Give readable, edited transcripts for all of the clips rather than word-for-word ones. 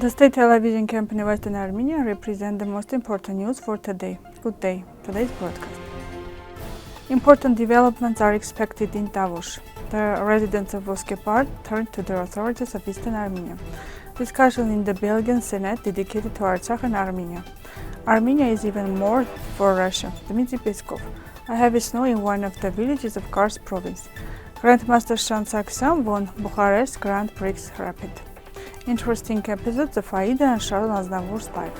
The state television company Western Armenia represents the most important news for today. Good day. Today's broadcast. Important developments are expected in Tavush. The residents of Voskeparti turned to the authorities of Eastern Armenia. Discussion in the Belgian Senate dedicated to Artsakh and Armenia. Armenia is even more for Russia. Dmitri Peskov. I have snow in one of the villages of Kars province. Grandmaster Shant Sargsyan won Bucharest Grand Prix Rapid. Interesting episodes of Aida and Shant Aznavour's life.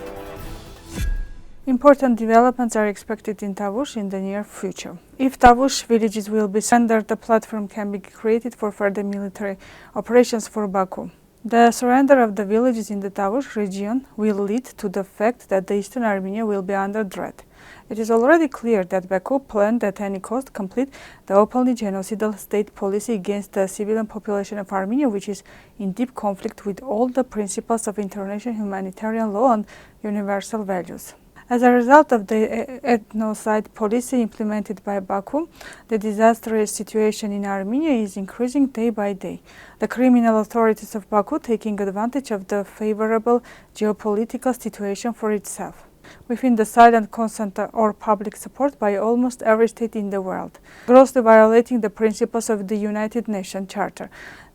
Important developments are expected in Tavush in the near future. If Tavush villages will be surrendered, the platform can be created for further military operations for Baku. The surrender of the villages in the Tavush region will lead to the fact that the Eastern Armenia will be under threat. It is already clear that Baku planned at any cost complete the openly genocidal state policy against the civilian population of Armenia, which is in deep conflict with all the principles of international humanitarian law and universal values. As a result of the ethnocide policy implemented by Baku, the disastrous situation in Armenia is increasing day by day. The criminal authorities of Baku taking advantage of the favorable geopolitical situation for itself, within the silent consent or public support by almost every state in the world, grossly violating the principles of the United Nations Charter,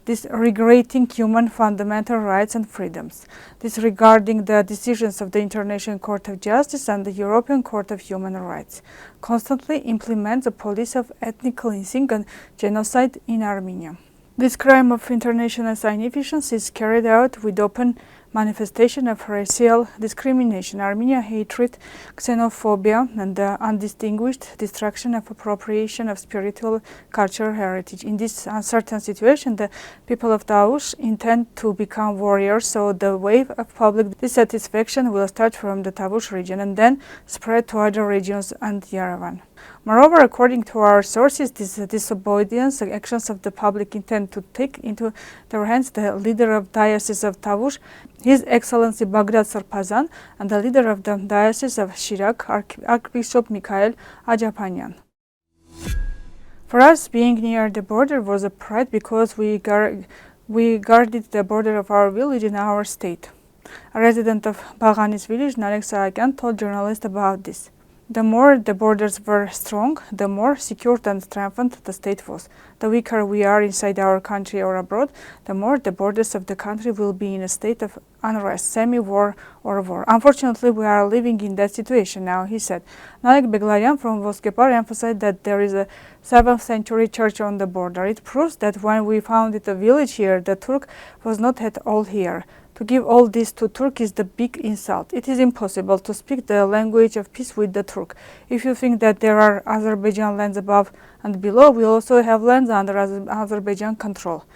disregarding human fundamental rights and freedoms, disregarding the decisions of the International Court of Justice and the European Court of Human Rights, constantly implements a policy of ethnic cleansing and genocide in Armenia. This crime of international significance is carried out with open manifestation of racial discrimination, Armenian hatred, xenophobia, and the undistinguished destruction of appropriation of spiritual cultural heritage. In this uncertain situation, the people of Tavush intend to become warriors, so the wave of public dissatisfaction will start from the Tavush region and then spread to other regions and Yerevan. Moreover, according to our sources, this disobedience actions of the public intend to take into their hands the leader of Diocese of Tavush, His Excellency Bagrat Sarpazan, and the leader of the Diocese of Shirak, Archbishop Mikhail Ajapanyan. For us, being near the border was a pride because we guarded the border of our village in our state. A resident of Baghanis village, Sahakyan, told journalists about this. The more the borders were strong, the more secure and strengthened the state was. The weaker we are inside our country or abroad, the more the borders of the country will be in a state of unrest, semi-war or war. Unfortunately, we are living in that situation now, he said. Nalek Beglarian from Voskeparti emphasized that there is a 7th century church on the border. It proves that when we founded a village here, the Turk was not at all here. To give all this to Turk is the big insult. It is impossible to speak the language of peace with the Turk. If you think that there are Azerbaijan lands above and below, we also have lands under Azerbaijan control.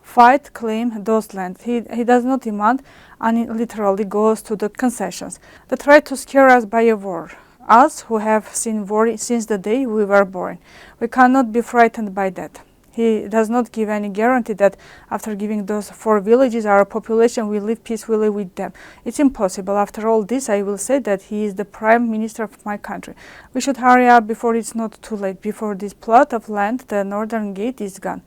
Fight, claim those lands. He does not demand and literally goes to the concessions. They try to scare us by a war. Us who have seen war since the day we were born. We cannot be frightened by that. He does not give any guarantee that after giving those 4 villages, our population will live peacefully with them. It's impossible. After all this, I will say that he is the prime minister of my country. We should hurry up before it's not too late, before this plot of land, the northern gate, is gone.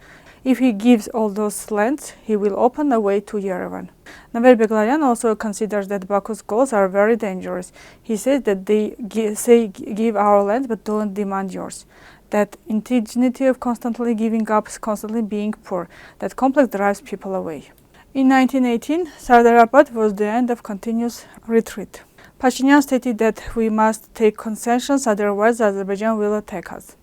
If he gives all those lands, he will open a way to Yerevan. Navel Beglarian also considers that Baku's goals are very dangerous. He says that they give our land but don't demand yours. That indignity of constantly giving up, constantly being poor, that complex drives people away. In 1918, Sardarabad was the end of continuous retreat. Pashinyan stated that we must take concessions, otherwise Azerbaijan will attack us.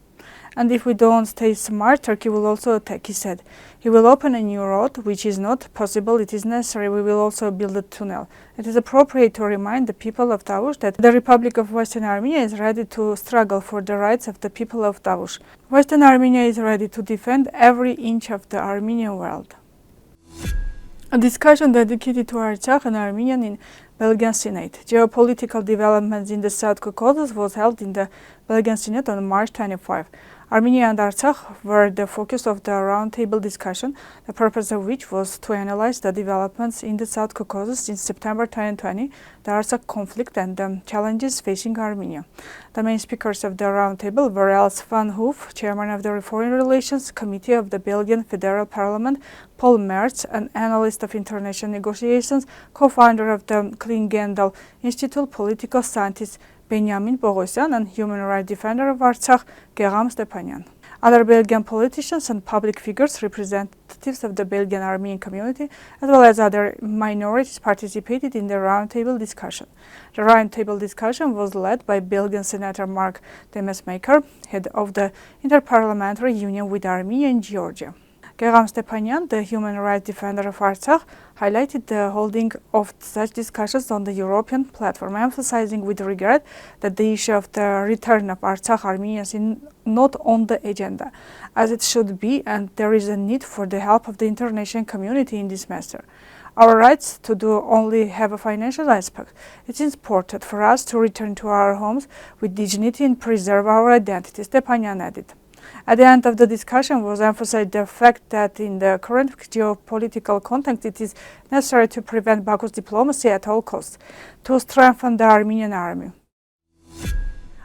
And if we don't stay smart, Turkey will also attack, he said. He will open a new road, which is not possible, it is necessary. We will also build a tunnel. It is appropriate to remind the people of Tavush that the Republic of Western Armenia is ready to struggle for the rights of the people of Tavush. Western Armenia is ready to defend every inch of the Armenian world. A discussion dedicated to Artsakh and Armenian in Belgian Senate. Geopolitical developments in the South Caucasus was held in the Belgian Senate on March 25. Armenia and Artsakh were the focus of the roundtable discussion, the purpose of which was to analyze the developments in the South Caucasus since September 2020, the Artsakh conflict and the challenges facing Armenia. The main speakers of the roundtable were Els van Hoof, chairman of the Foreign Relations Committee of the Belgian Federal Parliament, Paul Merz, an analyst of international negotiations, co-founder of the Klingendal Institute, political scientist Benjamin Bogosian, and human rights defender of Artsakh, Geram Stepanyan. Other Belgian politicians and public figures, representatives of the Belgian Armenian community, as well as other minorities, participated in the roundtable discussion. The roundtable discussion was led by Belgian Senator Mark Demesmaeker, head of the Interparliamentary Union with Armenia and Georgia. Geram Stepanyan, the human rights defender of Artsakh, highlighted the holding of such discussions on the European platform, emphasizing with regret that the issue of the return of Artsakh Armenians is not on the agenda, as it should be, and there is a need for the help of the international community in this matter. Our rights to do only have a financial aspect. It is important for us to return to our homes with dignity and preserve our identity, Stepanyan added. At the end of the discussion was emphasized the fact that in the current geopolitical context it is necessary to prevent Baku's diplomacy at all costs, to strengthen the Armenian army.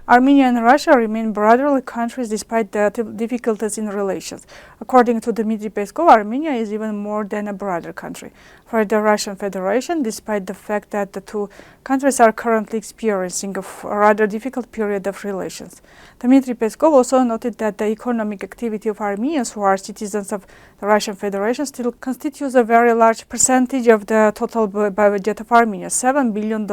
Armenia and Russia remain brotherly countries despite the difficulties in relations. According to Dmitri Peskov, Armenia is even more than a brother country. For the Russian Federation, despite the fact that the two countries are currently experiencing a rather difficult period of relations. Dmitri Peskov also noted that the economic activity of Armenians who are citizens of the Russian Federation still constitutes a very large percentage of the total budget of Armenia, $7 billion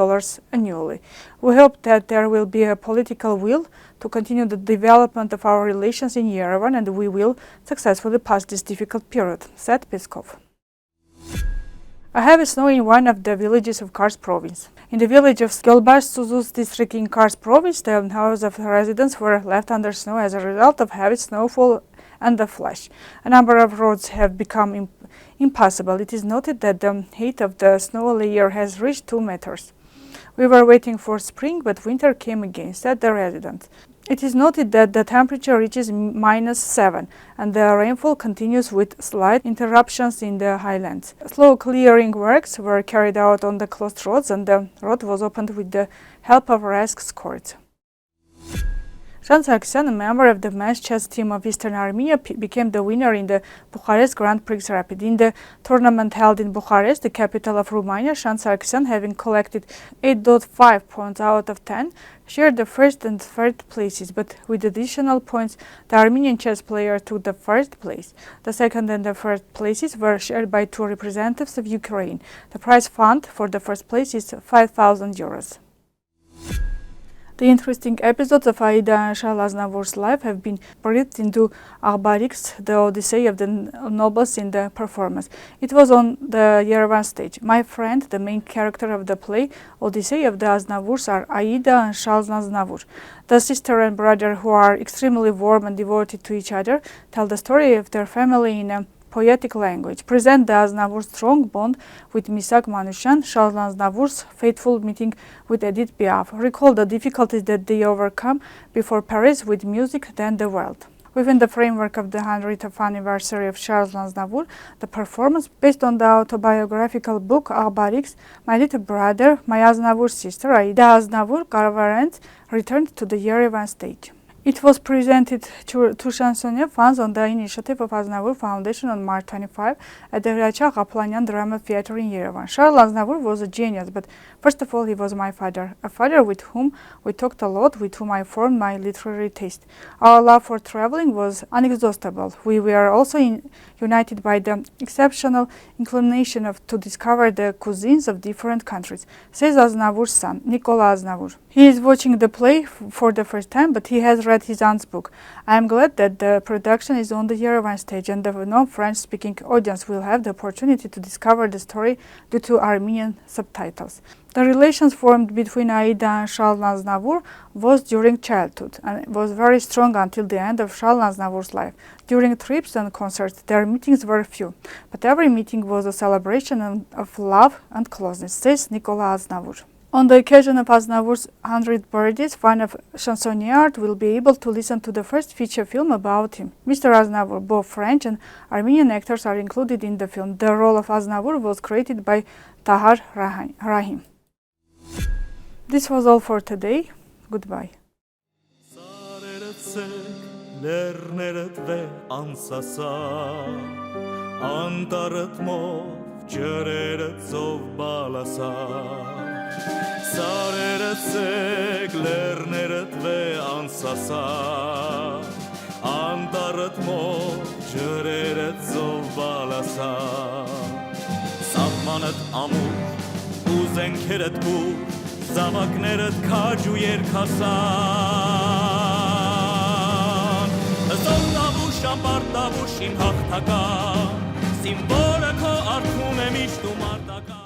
annually. We hope that there will be a political will to continue the development of our relations in Yerevan, and we will successfully pass this difficult period, said Peskov. A heavy snow in one of the villages of Kars province. In the village of Gölbaş-Suzuz district in Kars province, the houses of the residents were left under snow as a result of heavy snowfall and the flash. A number of roads have become impassable. It is noted that the height of the snow layer has reached 2 meters. We were waiting for spring, but winter came again, said the resident. It is noted that the temperature reaches -7 and the rainfall continues with slight interruptions in the highlands. Slow clearing works were carried out on the closed roads and the road was opened with the help of rescue escorts. Sargsyan, a member of the men's chess team of Eastern Armenia, became the winner in the Bucharest Grand Prix Rapid. In the tournament held in Bucharest, the capital of Romania, Sargsyan, having collected 8.5 points out of 10, shared the first and third places, but with additional points, the Armenian chess player took the first place. The second and the third places were shared by two representatives of Ukraine. The prize fund for the first place is €5,000. The interesting episodes of Aida and Aznavour's life have been breathed into Artsakh, the Odyssey of the nobles in the performance. It was on the Yerevan stage. My friend, the main character of the play, Odyssey of the Aznavours, are Aida and Aznavour. The sister and brother, who are extremely warm and devoted to each other, tell the story of their family in a poetic language, present the Aznavour's strong bond with Misak Manusyan, Aznavour's fateful meeting with Edith Piaf, recall the difficulties that they overcome before Paris with music, then the world. Within the framework of the 100th anniversary of Aznavour, the performance, based on the autobiographical book Artsakh, My Little Brother, My Aznavour's Sister, Aida Aznavour, Garvarent, returned to the Yerevan stage. It was presented to chansonnier fans on the initiative of Aznavour Foundation on March 25 at the Agaplanyan Drama Theatre in Yerevan. Aznavour was a genius, but first of all he was my father, a father with whom we talked a lot, with whom I formed my literary taste. Our love for traveling was inexhaustible. We were also united by the exceptional inclination to discover the cuisines of different countries, says Aznavour's son, Nicolas Aznavour. He is watching the play for the first time, but he has read his aunt's book. I am glad that the production is on the Yerevan stage and the non-French-speaking audience will have the opportunity to discover the story due to Armenian subtitles. The relations formed between Aida and Aznavour was during childhood and was very strong until the end of Aznavour's life. During trips and concerts, their meetings were few, but every meeting was a celebration of love and closeness, says Nicolas Aznavour. On the occasion of Aznavour's 100th birthday, fans of chansonnier will be able to listen to the first feature film about him. Mr. Aznavour, both French and Armenian actors are included in the film. The role of Aznavour was created by Tahar Rahim. This was all for today. Goodbye. Սարերը ցեք, լեռներդ վե անսասար, անտառդ մոտ, ջրերդ ծով բալասար, սահմանդ ամուր, ու զենքերդ բուր, զավակներդ քաջ ու երկհասան, զով Տավուշ, ամբար Տավուշ իմ հաղթական, սիմվոլը քո արթուն է միշտ ու մարտական